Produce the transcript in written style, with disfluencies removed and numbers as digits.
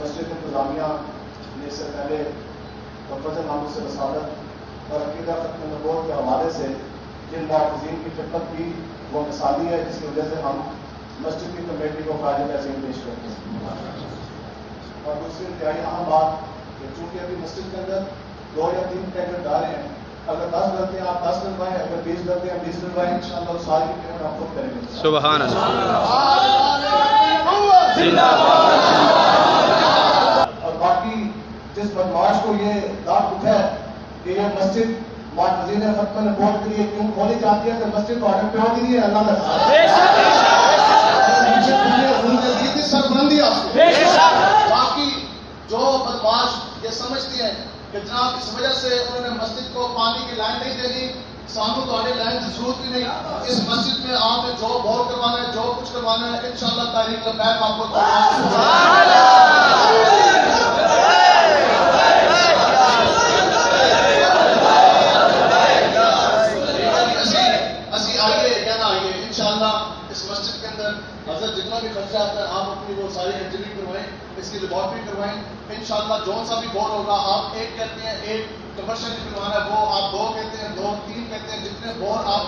مسجد انتظامیہ نے اس سے پہلے فضل ناموں سے رسالت اور عقیدہ ختم نبوت کے حوالے سے جن محافظین کی خدمت کی وہ مثالی ہے، جس کی وجہ سے ہم مسجد کی کمیٹی کو خراج تحسین پیش کرتے ہیں۔ اور دوسری انتہائی اہم بات کہ چونکہ ابھی مسجد کے اندر 2 یا 3 ٹینڈر ڈالے ہیں، اگر 10 ڈلتے ہیں آپ 10 ڈلوائیں، اگر 20 ڈلتے ہیں 20 ڈلوائیں، انشاءاللہ اس سال کی پیمنٹ آپ خود کریں گے۔ سبحان اللہ۔ اور باقی جس بدماش کو یہ داد اٹھا ہے کہ یہ مسجد محافظین ختم نبوت کے لیے کیوں کھولی جاتی ہے، تو مسجد تو ہمیں پیوں کی نہیں ہے، اللہ سربلندی باقی جو بدماش یہ سمجھتی ہیں کہ جناب اس وجہ سے انہوں نے مسجد کو پانی کی لائن نہیں دینی، سانو تو آنے لائن کی ضرورت بھی نہیں، اس مسجد میں آپ نے جو بور کروانا ہے، جو کچھ کروانا ہے، انشاءاللہ تاریخ لبیک آپ کو حضرت جتنا بھی خرچہ آتا ہے آپ اپنی وہ ساری انجینئرنگ کروائیں، اس کی لیبارٹری کروائیں، انشاءاللہ جون سا بھی بور ہوگا، آپ 1 کہتے ہیں 1 کمرشل کروانا ہے، وہ آپ 2 کہتے ہیں 2 3 کہتے ہیں، جتنے بور آپ